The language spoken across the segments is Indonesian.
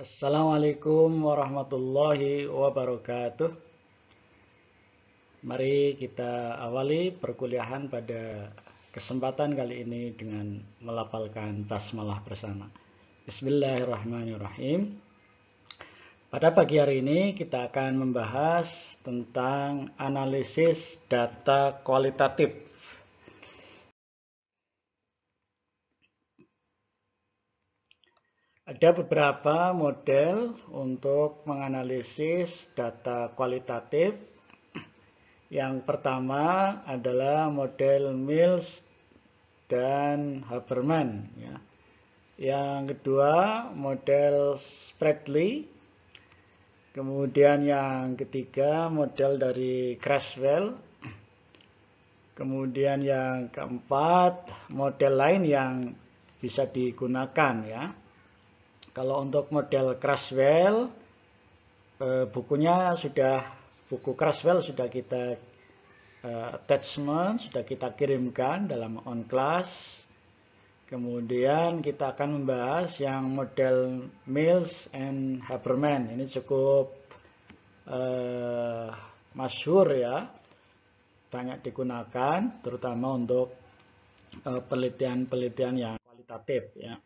Assalamualaikum warahmatullahi wabarakatuh. Mari kita awali perkuliahan pada kesempatan kali ini dengan melafalkan basmalah bersama. Bismillahirrahmanirrahim. Pada pagi hari ini kita akan membahas tentang analisis data kualitatif. Ada beberapa model untuk menganalisis data kualitatif. Yang pertama adalah model Mills dan Haberman. Ya. Yang kedua model Spradley. Kemudian yang ketiga model dari Creswell. Kemudian yang keempat model lain yang bisa digunakan ya. Kalau untuk model Creswell, buku Creswell sudah kita attachment, sudah kita kirimkan dalam on class. Kemudian kita akan membahas yang model Mills and Haberman. Ini cukup masyhur ya, banyak digunakan, terutama untuk penelitian-penelitian yang kualitatif ya.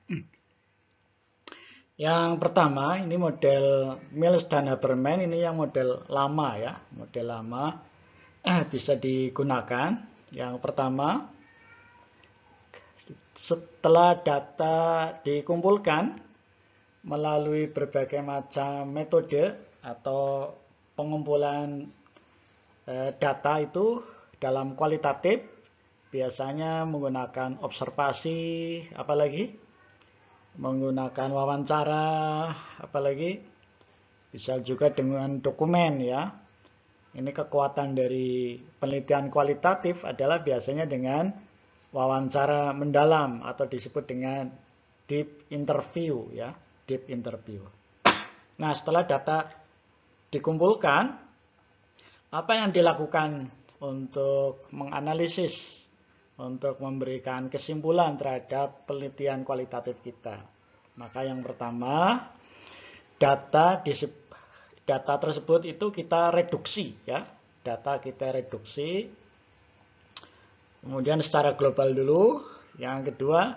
Yang pertama ini model Mills dan Haberman, ini yang model lama ya, model lama bisa digunakan. Yang pertama, setelah data dikumpulkan melalui berbagai macam metode atau pengumpulan data itu dalam kualitatif, biasanya menggunakan observasi, apalagi menggunakan wawancara, apalagi bisa juga dengan dokumen ya. Ini kekuatan dari penelitian kualitatif adalah biasanya dengan wawancara mendalam atau disebut dengan deep interview ya, deep interview. Nah, setelah data dikumpulkan, apa yang dilakukan untuk menganalisis, untuk memberikan kesimpulan terhadap penelitian kualitatif kita? Maka yang pertama, data tersebut itu kita reduksi ya. Data kita reduksi. Kemudian secara global dulu. Yang kedua,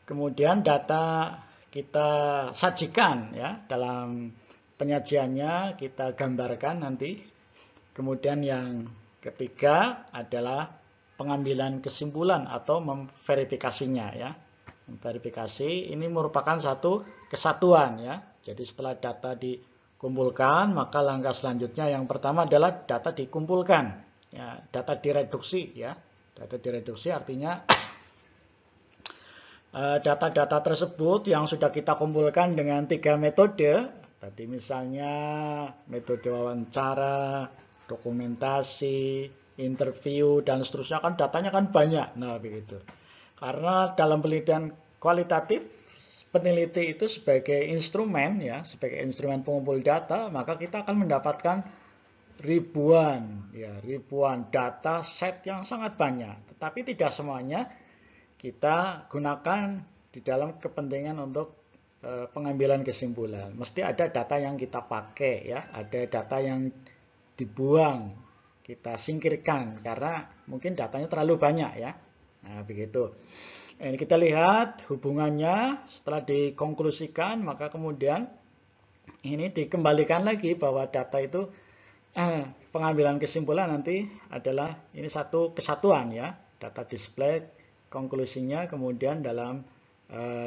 kemudian data kita sajikan ya, dalam penyajiannya kita gambarkan nanti. Kemudian yang ketiga adalah pengambilan kesimpulan atau memverifikasinya ya. Memverifikasi ini merupakan satu kesatuan ya. Jadi setelah data dikumpulkan, maka langkah selanjutnya yang pertama adalah data dikumpulkan. Ya, data direduksi ya. Data direduksi artinya data-data tersebut yang sudah kita kumpulkan dengan 3 metode. Tadi misalnya metode wawancara, dokumentasi, interview, dan seterusnya, kan datanya kan banyak. Nah begitu. Karena dalam penelitian kualitatif, peneliti itu sebagai instrumen ya, sebagai instrumen pengumpul data, maka kita akan mendapatkan ribuan data set yang sangat banyak. Tetapi tidak semuanya kita gunakan di dalam kepentingan untuk pengambilan kesimpulan. Mesti ada data yang kita pakai ya, ada data yang dibuang, kita singkirkan karena mungkin datanya terlalu banyak ya. Nah begitu. Ini kita lihat hubungannya setelah dikonklusikan, maka kemudian ini dikembalikan lagi bahwa data itu pengambilan kesimpulan nanti adalah ini satu kesatuan ya. Data display, konklusinya kemudian dalam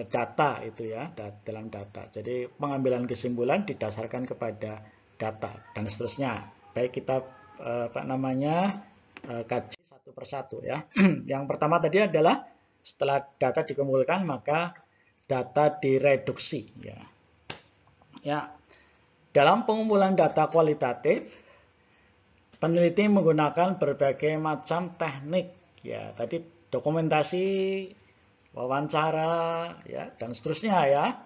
data itu ya, dalam data. Jadi pengambilan kesimpulan didasarkan kepada data dan seterusnya. Baik kita kaji satu persatu ya. Yang pertama tadi adalah setelah data dikumpulkan maka data direduksi ya. Ya. Dalam pengumpulan data kualitatif, peneliti menggunakan berbagai macam teknik ya. Tadi dokumentasi, wawancara ya, dan seterusnya ya.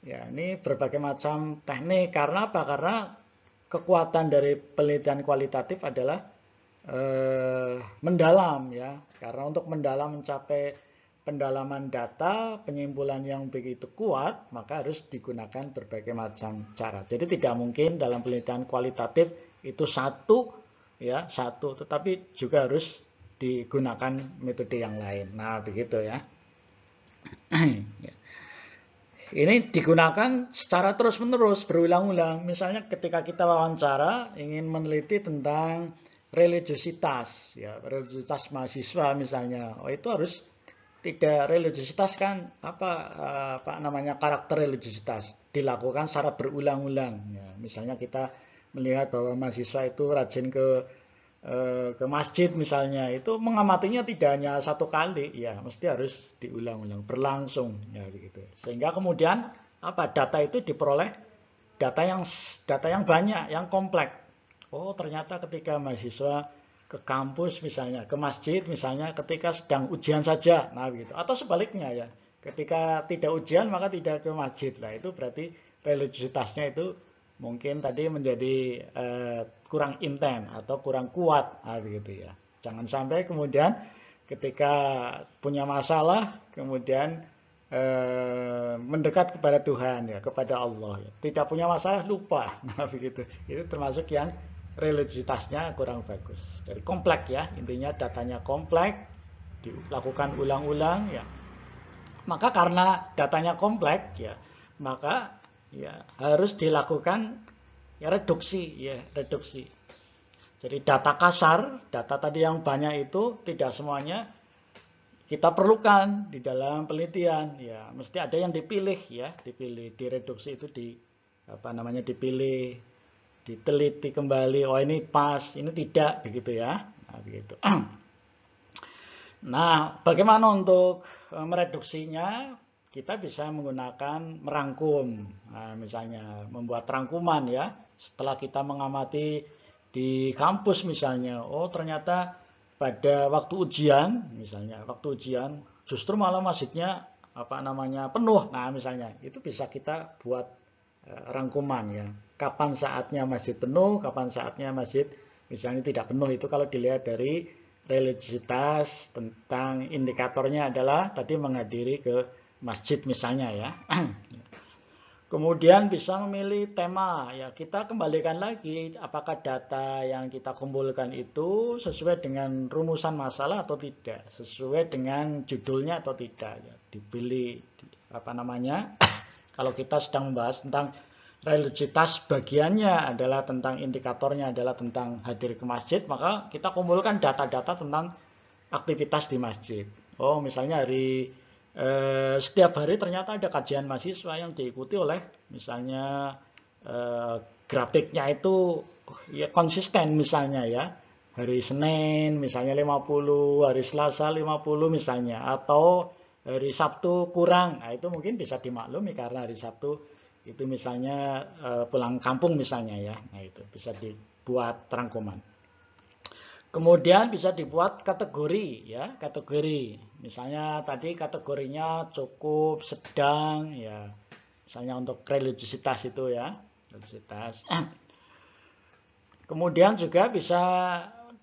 Ya, ini berbagai macam teknik. Karena apa? Karena kekuatan dari penelitian kualitatif adalah mendalam ya. Karena untuk mendalam mencapai pendalaman data, penyimpulan yang begitu kuat, maka harus digunakan berbagai macam cara. Jadi tidak mungkin dalam penelitian kualitatif itu satu, tetapi juga harus digunakan metode yang lain. Nah, begitu ya. Ini digunakan secara terus-menerus, berulang-ulang. Misalnya ketika kita wawancara ingin meneliti tentang religiositas, religiositas mahasiswa misalnya. Itu harus tidak religiositas kan apa namanya karakter religiositas dilakukan secara berulang-ulang. Misalnya kita melihat bahwa mahasiswa itu rajin ke masjid misalnya, itu mengamatinya tidak hanya satu kali, mesti harus diulang-ulang, berlangsung, begitu. Sehingga kemudian data itu diperoleh data yang banyak, yang kompleks. Oh, ternyata ketika mahasiswa ke kampus misalnya, ke masjid misalnya, ketika sedang ujian saja, begitu. Atau sebaliknya ketika tidak ujian maka tidak ke masjid. Itu berarti religiositasnya itu mungkin tadi menjadi kurang intens atau kurang kuat, begitu ya. Jangan sampai kemudian ketika punya masalah kemudian mendekat kepada Tuhan, kepada Allah. Tidak punya masalah lupa, begitu. Itu termasuk yang religiositasnya kurang bagus. Jadi kompleks intinya datanya kompleks, dilakukan ulang-ulang Maka karena datanya kompleks maka harus dilakukan reduksi. Jadi data kasar, data tadi yang banyak itu tidak semuanya kita perlukan di dalam penelitian. Mesti ada yang dipilih direduksi itu dipilih, diteliti kembali. Oh, ini pas, ini tidak, begitu ya. Begitu. Nah, bagaimana untuk mereduksinya? Kita bisa menggunakan merangkum. Misalnya membuat rangkuman setelah kita mengamati di kampus misalnya. Oh, ternyata pada waktu ujian misalnya, justru malah masjidnya penuh. Nah, misalnya itu bisa kita buat rangkuman Kapan saatnya masjid penuh, kapan saatnya masjid misalnya tidak penuh. Itu kalau dilihat dari religiositas, tentang indikatornya adalah tadi menghadiri ke masjid misalnya Kemudian bisa memilih tema. Kita kembalikan lagi apakah data yang kita kumpulkan itu sesuai dengan rumusan masalah atau tidak, sesuai dengan judulnya atau tidak. Dipilih kalau kita sedang membahas tentang religiositas, bagiannya adalah tentang indikatornya adalah tentang hadir ke masjid, maka kita kumpulkan data-data tentang aktivitas di masjid. Oh, misalnya setiap hari ternyata ada kajian mahasiswa yang diikuti oleh misalnya grafiknya itu konsisten misalnya hari Senin misalnya 50, hari Selasa 50 misalnya, atau hari Sabtu kurang. Itu mungkin bisa dimaklumi karena hari Sabtu itu misalnya pulang kampung misalnya Nah, itu bisa dibuat rangkuman. Kemudian bisa dibuat kategori kategori. Misalnya tadi kategorinya cukup, sedang Misalnya untuk religiositas itu religiositas. Kemudian juga bisa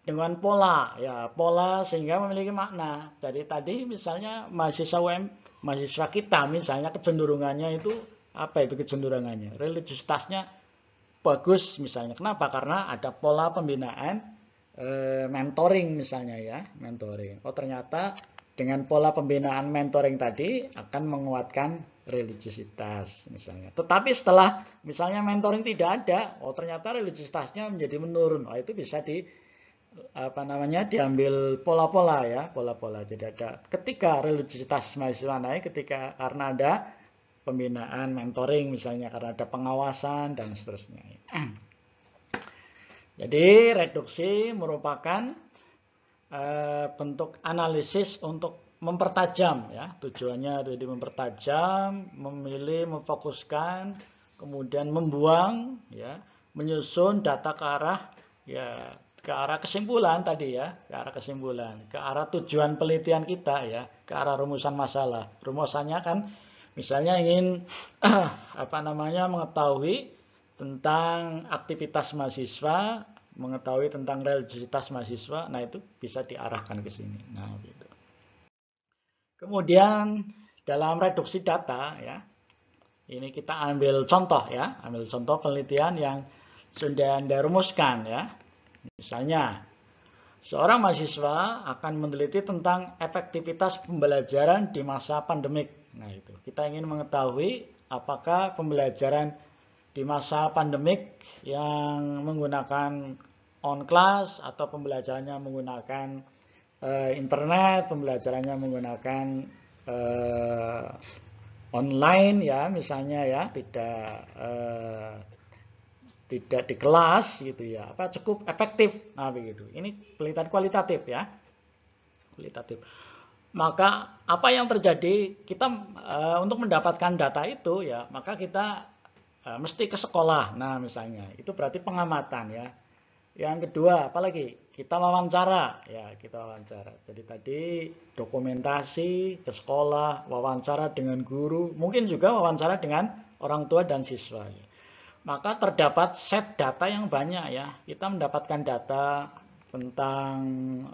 dengan pola pola sehingga memiliki makna. Dari tadi misalnya mahasiswa kita misalnya kecenderungannya itu itu kecenderungannya? Religiositasnya bagus misalnya. Kenapa? Karena ada pola pembinaan mentoring misalnya mentoring. Oh, ternyata dengan pola pembinaan mentoring tadi akan menguatkan religiositas misalnya. Tetapi setelah misalnya mentoring tidak ada, oh ternyata religiositasnya menjadi menurun. Oh, itu bisa diambil pola-pola pola-pola. Jadi ada ketika religiositas mahasiswa naik karena ada pembinaan mentoring misalnya, karena ada pengawasan dan seterusnya. Jadi reduksi merupakan bentuk analisis untuk mempertajam tujuannya jadi mempertajam, memilih, memfokuskan, kemudian membuang menyusun data ke arah kesimpulan tadi ke arah kesimpulan, ke arah tujuan penelitian kita ke arah rumusan masalah. Rumusannya kan misalnya ingin mengetahui tentang aktivitas mahasiswa, mengetahui tentang religiositas mahasiswa, nah itu bisa diarahkan ke sini. Nah, gitu. Kemudian dalam reduksi data ya, ini kita ambil contoh ya, ambil contoh penelitian yang sudah Anda rumuskan ya. Misalnya, seorang mahasiswa akan meneliti tentang efektivitas pembelajaran di masa pandemik. Nah, itu. Kita ingin mengetahui apakah pembelajaran di masa pandemik yang menggunakan on class atau pembelajarannya menggunakan internet, pembelajarannya menggunakan online ya, misalnya ya, tidak di kelas gitu ya, apa cukup efektif. Nah, begitu. Ini penelitian kualitatif ya. Kualitatif. Maka apa yang terjadi, kita untuk mendapatkan data itu ya, maka kita mesti ke sekolah. Nah, misalnya, itu berarti pengamatan ya. Yang kedua, apalagi? Kita wawancara ya, kita wawancara. Jadi tadi dokumentasi ke sekolah, wawancara dengan guru, mungkin juga wawancara dengan orang tua dan siswa. Maka terdapat set data yang banyak ya. Kita mendapatkan data tentang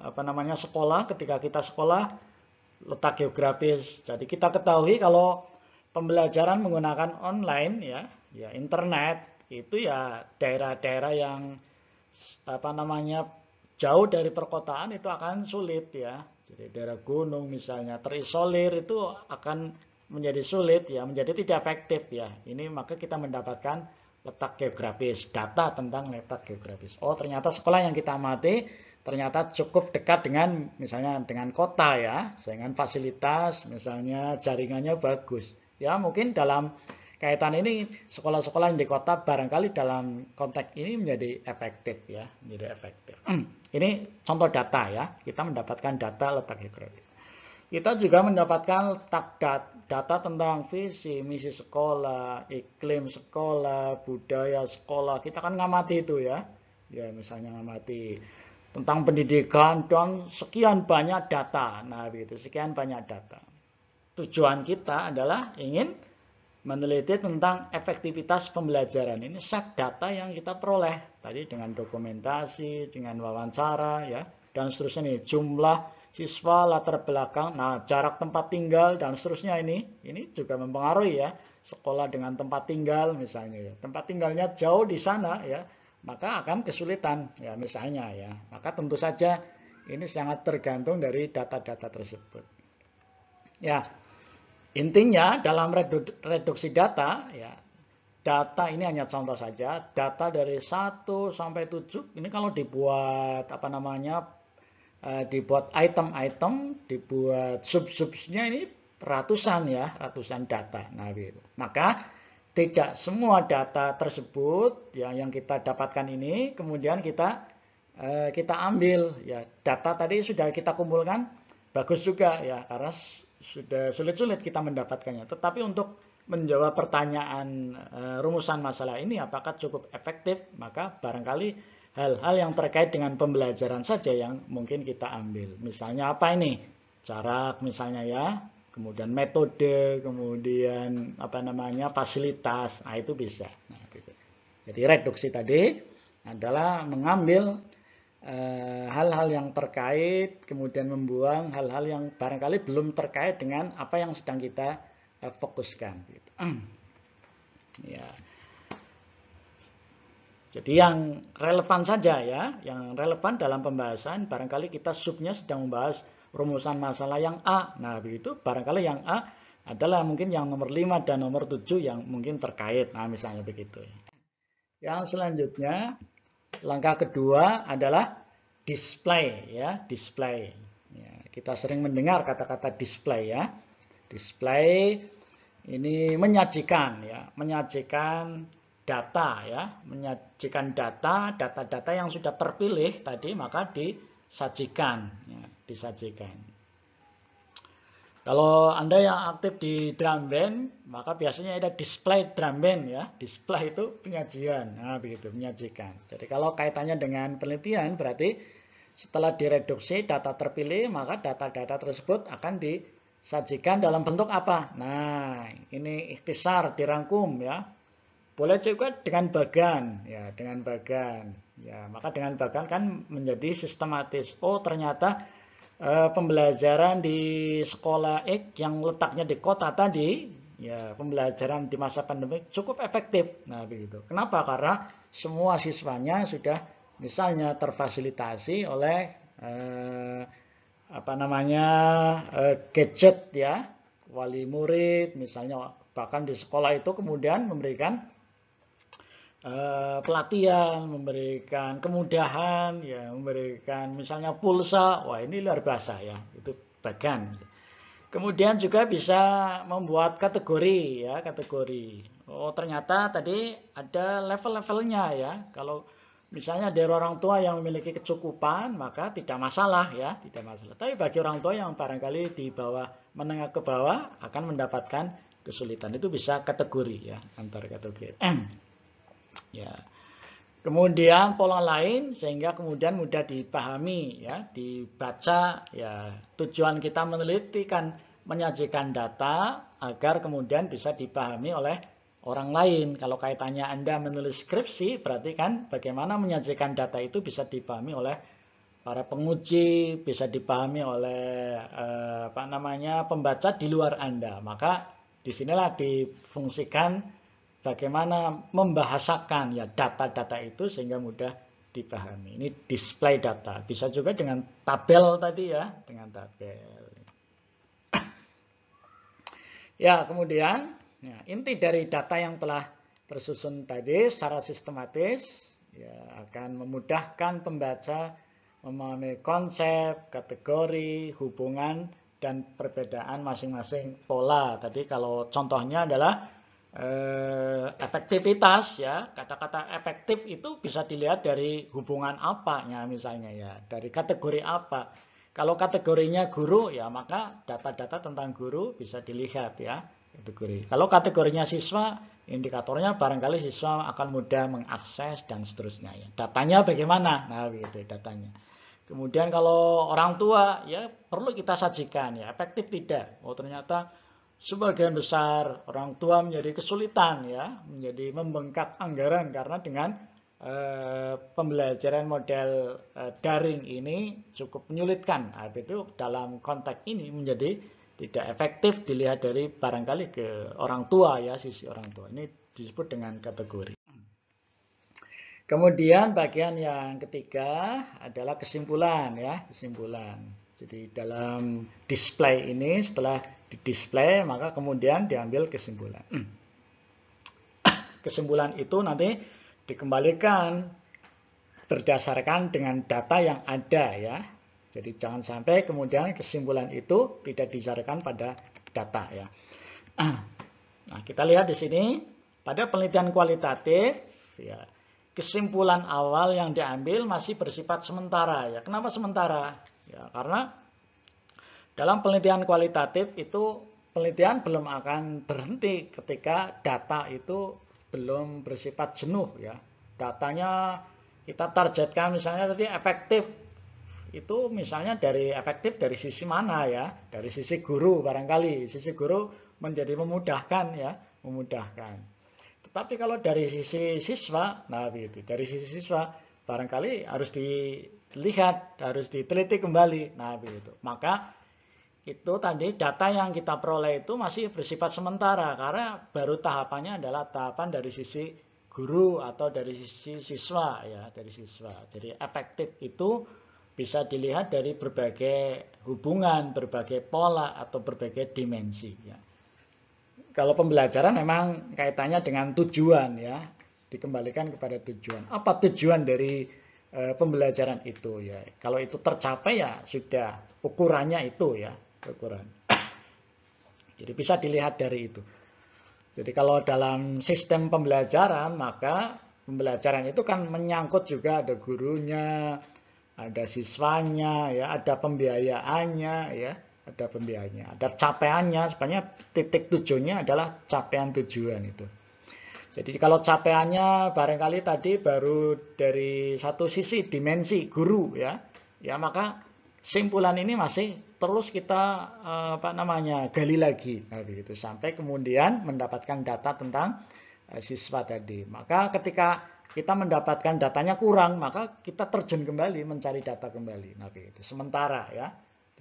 apa namanya sekolah, ketika kita sekolah, letak geografis. Jadi kita ketahui kalau pembelajaran menggunakan online ya, ya internet itu ya daerah-daerah yang apa namanya jauh dari perkotaan itu akan sulit ya. Jadi daerah gunung misalnya terisolir itu akan menjadi sulit ya, menjadi tidak efektif ya. Ini maka kita mendapatkan letak geografis, data tentang letak geografis. Oh, ternyata sekolah yang kita amati ternyata cukup dekat dengan misalnya dengan kota ya, dengan fasilitas misalnya jaringannya bagus. Ya, mungkin dalam kaitan ini sekolah-sekolah yang di kota barangkali dalam konteks ini menjadi efektif ya, menjadi efektif. Ini contoh data ya, kita mendapatkan data letak geografis. Kita juga mendapatkan data tentang visi, misi sekolah, iklim sekolah, budaya sekolah. Kita kan ngamati itu ya. Ya, misalnya ngamati tentang pendidikan dan sekian banyak data. Nah, begitu, sekian banyak data. Tujuan kita adalah ingin meneliti tentang efektivitas pembelajaran. Ini set data yang kita peroleh tadi dengan dokumentasi, dengan wawancara ya, dan seterusnya nih, jumlah siswa, latar belakang, nah jarak tempat tinggal dan seterusnya ini juga mempengaruhi ya. Sekolah dengan tempat tinggal misalnya ya. Tempat tinggalnya jauh di sana ya, maka akan kesulitan ya misalnya ya. Maka tentu saja ini sangat tergantung dari data-data tersebut. Ya, intinya dalam reduksi data ya, data ini hanya contoh saja, data dari 1 sampai 7 ini kalau dibuat apa namanya dibuat item-item, dibuat sub-subnya ini ratusan ya, ratusan data. Nah, gitu. Maka tidak semua data tersebut yang kita dapatkan ini kemudian kita ambil ya. Data tadi sudah kita kumpulkan bagus juga ya, karena sudah sulit-sulit kita mendapatkannya. Tetapi untuk menjawab pertanyaan rumusan masalah ini apakah cukup efektif, maka barangkali hal-hal yang terkait dengan pembelajaran saja yang mungkin kita ambil. Misalnya apa ini? Jarak misalnya ya, kemudian metode, kemudian apa namanya fasilitas. Nah, itu bisa. Nah, gitu. Jadi reduksi tadi adalah mengambil hal-hal yang terkait, kemudian membuang hal-hal yang barangkali belum terkait dengan apa yang sedang kita fokuskan. Gitu. Ya. Jadi yang relevan saja ya, yang relevan dalam pembahasan, barangkali kita subnya sedang membahas rumusan masalah yang A. Nah, begitu barangkali yang A adalah mungkin yang nomor 5 dan nomor 7 yang mungkin terkait. Nah, misalnya begitu. Yang selanjutnya, langkah kedua adalah display ya, display. Ya, kita sering mendengar kata-kata display ya. Display ini menyajikan ya, menyajikan data ya, menyajikan data yang sudah terpilih tadi maka disajikan ya, disajikan. Kalau Anda yang aktif di drum band maka biasanya ada display drum band ya, display itu penyajian. Nah, begitu, menyajikan. Jadi kalau kaitannya dengan penelitian berarti setelah direduksi data terpilih maka data-data tersebut akan disajikan dalam bentuk apa? Nah, ini ikhtisar, dirangkum ya. Boleh juga dengan bagan, ya dengan bagan. Ya, maka dengan bagan kan menjadi sistematis. Oh, ternyata pembelajaran di sekolah X yang letaknya di kota tadi, ya pembelajaran di masa pandemi cukup efektif. Nah, begitu. Kenapa? Karena semua siswanya sudah misalnya terfasilitasi oleh gadget ya, wali murid misalnya, bahkan di sekolah itu kemudian memberikan pelatihan, memberikan kemudahan, ya, memberikan misalnya pulsa. Wah, ini luar biasa ya, itu bagian. Kemudian juga bisa membuat kategori ya, kategori. Oh, ternyata tadi ada level-levelnya ya. Kalau misalnya dari orang tua yang memiliki kecukupan, maka tidak masalah ya, tidak masalah. Tapi bagi orang tua yang barangkali di bawah, menengah ke bawah, akan mendapatkan kesulitan. Itu bisa kategori ya, antar kategori. Ya. Kemudian pola lain sehingga kemudian mudah dipahami ya, dibaca ya. Tujuan kita menelitikan, menyajikan data agar kemudian bisa dipahami oleh orang lain. Kalau kaitannya Anda menulis skripsi, berarti kan bagaimana menyajikan data itu bisa dipahami oleh para penguji, bisa dipahami oleh pembaca di luar Anda. Maka disinilah difungsikan bagaimana membahasakan ya data-data itu sehingga mudah dipahami. Ini display data. Bisa juga dengan tabel tadi ya, dengan tabel. Ya, kemudian ya, inti dari data yang telah tersusun tadi secara sistematis ya, akan memudahkan pembaca memahami konsep, kategori, hubungan, dan perbedaan masing-masing pola. Tadi kalau contohnya adalah efektivitas ya, kata-kata efektif itu bisa dilihat dari hubungan apanya misalnya ya, dari kategori apa. Kalau kategorinya guru ya, maka data-data tentang guru bisa dilihat ya, kategori. Kalau kategorinya siswa, indikatornya barangkali siswa akan mudah mengakses dan seterusnya ya. Datanya bagaimana? Nah, gitu datanya. Kemudian kalau orang tua ya perlu kita sajikan ya, efektif tidak. Oh, ternyata sebagian besar orang tua menjadi kesulitan ya, menjadi membengkak anggaran karena dengan pembelajaran model daring ini cukup menyulitkan. Nah, itu dalam konteks ini menjadi tidak efektif dilihat dari barangkali ke orang tua ya, sisi orang tua. Ini disebut dengan kategori. Kemudian bagian yang ketiga adalah kesimpulan ya, kesimpulan. Jadi dalam display ini setelah di-display maka kemudian diambil kesimpulan. Kesimpulan itu nanti dikembalikan berdasarkan dengan data yang ada ya. Jadi jangan sampai kemudian kesimpulan itu tidak didasarkan pada data ya. Nah, kita lihat di sini pada penelitian kualitatif ya, kesimpulan awal yang diambil masih bersifat sementara ya. Kenapa sementara? Ya, karena dalam penelitian kualitatif itu penelitian belum akan berhenti ketika data itu belum bersifat jenuh ya. Datanya kita targetkan misalnya tadi efektif. Itu misalnya dari efektif dari sisi mana ya? Dari sisi guru barangkali. Sisi guru menjadi memudahkan ya, memudahkan. Tetapi kalau dari sisi siswa, nah begitu. Dari sisi siswa barangkali harus dilihat, harus diteliti kembali. Nah begitu. Maka itu tadi data yang kita peroleh itu masih bersifat sementara karena baru tahapannya adalah tahapan dari sisi guru atau dari sisi siswa ya, dari siswa. Jadi efektif itu bisa dilihat dari berbagai hubungan, berbagai pola atau berbagai dimensi ya. Kalau pembelajaran memang kaitannya dengan tujuan ya, dikembalikan kepada tujuan. Apa tujuan dari pembelajaran itu ya? Kalau itu tercapai ya sudah ukurannya itu ya. Ukuran. Jadi bisa dilihat dari itu. Jadi kalau dalam sistem pembelajaran maka pembelajaran itu kan menyangkut juga ada gurunya, ada siswanya, ya, ada pembiayaannya, ya, ada pembiayaannya, ada capaiannya. Sebenarnya titik tujuannya adalah capaian tujuan itu. Jadi kalau capaiannya barangkali tadi baru dari satu sisi dimensi guru ya, ya maka kesimpulan ini masih terus kita gali lagi, nah, begitu sampai kemudian mendapatkan data tentang siswa tadi. Maka ketika kita mendapatkan datanya kurang, maka kita terjun kembali mencari data kembali. Nah, begitu. Sementara ya,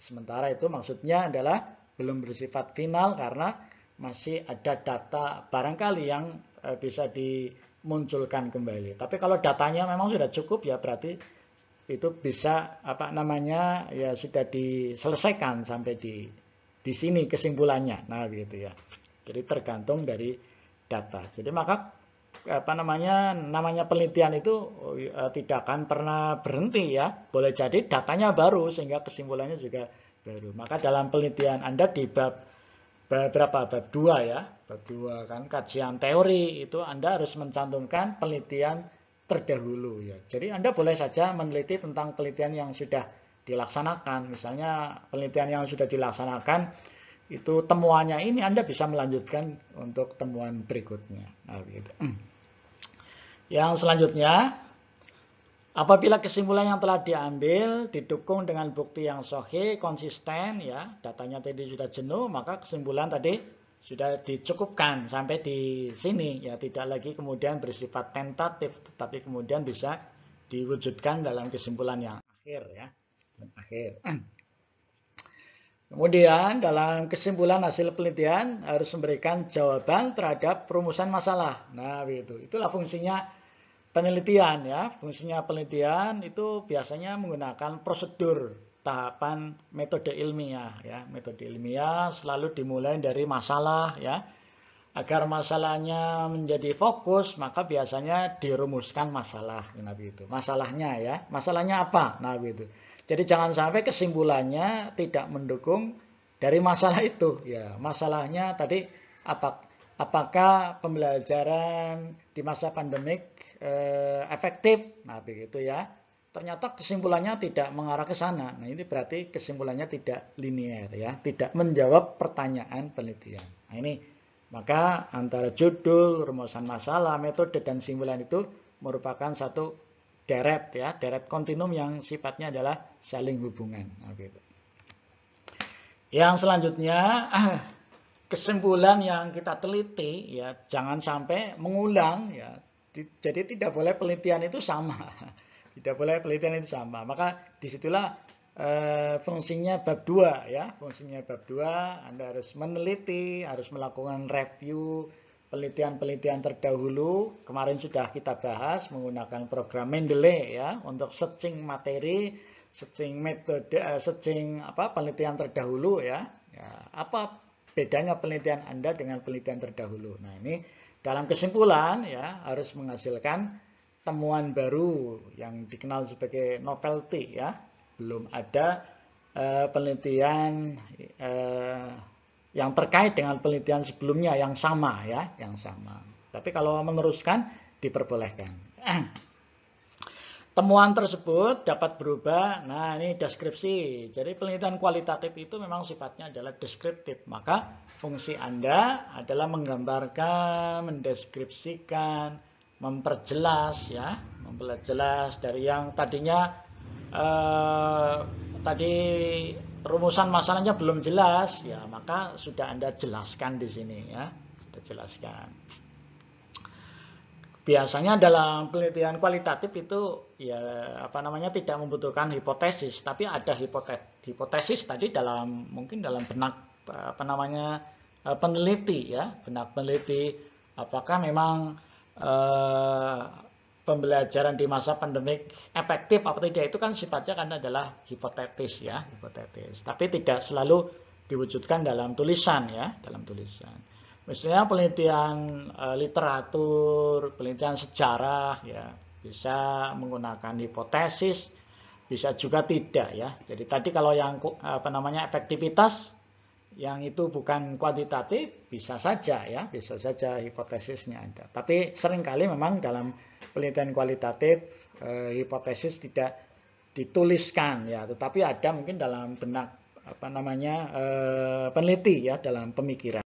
Sementara itu maksudnya adalah belum bersifat final karena masih ada data barangkali yang bisa dimunculkan kembali. Tapi kalau datanya memang sudah cukup ya berarti itu bisa ya sudah diselesaikan sampai di sini kesimpulannya. Nah, gitu ya. Jadi tergantung dari data. Jadi maka namanya penelitian itu tidak akan pernah berhenti ya. Boleh jadi datanya baru sehingga kesimpulannya juga baru. Maka dalam penelitian Anda di bab 2 ya. Bab 2 kan kajian teori itu Anda harus mencantumkan penelitian terdahulu ya. Jadi Anda boleh saja meneliti tentang penelitian yang sudah dilaksanakan. Misalnya penelitian yang sudah dilaksanakan itu temuannya ini Anda bisa melanjutkan untuk temuan berikutnya. Nah, gitu. Yang selanjutnya, apabila kesimpulan yang telah diambil didukung dengan bukti yang sahih, konsisten, ya, datanya tadi sudah jenuh, maka kesimpulan tadi sudah dicukupkan sampai di sini, ya, tidak lagi kemudian bersifat tentatif, tetapi kemudian bisa diwujudkan dalam kesimpulan yang akhir, ya, akhir. Kemudian dalam kesimpulan hasil penelitian harus memberikan jawaban terhadap perumusan masalah. Nah, begitu. Itulah fungsinya penelitian ya. Fungsinya penelitian itu biasanya menggunakan prosedur tahapan metode ilmiah ya. Metode ilmiah selalu dimulai dari masalah ya. Agar masalahnya menjadi fokus, maka biasanya dirumuskan masalah. Nah, begitu. Masalahnya ya. Masalahnya apa? Nah, begitu. Jadi jangan sampai kesimpulannya tidak mendukung dari masalah itu. Ya, masalahnya tadi apakah pembelajaran di masa pandemik efektif? Nah, begitu ya. Ternyata kesimpulannya tidak mengarah ke sana. Nah, ini berarti kesimpulannya tidak linear ya, tidak menjawab pertanyaan penelitian. Nah, ini maka antara judul, rumusan masalah, metode dan simpulan itu merupakan satu deret ya, deret kontinum yang sifatnya adalah saling hubungan. Oke. Yang selanjutnya kesimpulan yang kita teliti ya jangan sampai mengulang ya. Jadi tidak boleh penelitian itu sama. Tidak boleh penelitian itu sama. Maka disitulah fungsinya bab 2 ya. Fungsinya bab 2 Anda harus meneliti, harus melakukan review penelitian-penelitian terdahulu. Kemarin sudah kita bahas menggunakan program Mendeley ya untuk searching materi, searching metode, penelitian terdahulu ya. Apa bedanya penelitian Anda dengan penelitian terdahulu? Nah, ini dalam kesimpulan ya harus menghasilkan temuan baru yang dikenal sebagai novelty ya. Belum ada penelitian yang terkait dengan penelitian sebelumnya yang sama ya, yang sama. Tapi kalau meneruskan diperbolehkan. Temuan tersebut dapat berubah. Nah, ini deskripsi. Jadi penelitian kualitatif itu memang sifatnya adalah deskriptif. Maka fungsi Anda adalah menggambarkan, mendeskripsikan, memperjelas ya, memperjelas dari yang tadinya tadi rumusan masalahnya belum jelas ya, maka sudah Anda jelaskan di sini ya, sudah jelaskan. Biasanya dalam penelitian kualitatif itu ya tidak membutuhkan hipotesis, tapi ada hipotesis tadi mungkin dalam benak peneliti ya, benak peneliti apakah memang pembelajaran di masa pandemik efektif atau tidak, itu kan sifatnya kan adalah hipotetis ya, hipotetis. Tapi tidak selalu diwujudkan dalam tulisan ya, dalam tulisan. Misalnya penelitian literatur, penelitian sejarah ya, bisa menggunakan hipotesis, bisa juga tidak ya. Jadi tadi kalau yang efektivitas yang itu bukan kuantitatif, bisa saja ya, bisa saja hipotesisnya ada. Tapi seringkali memang dalam penelitian kualitatif hipotesis tidak dituliskan ya, tetapi ada mungkin dalam benak peneliti ya, dalam pemikiran.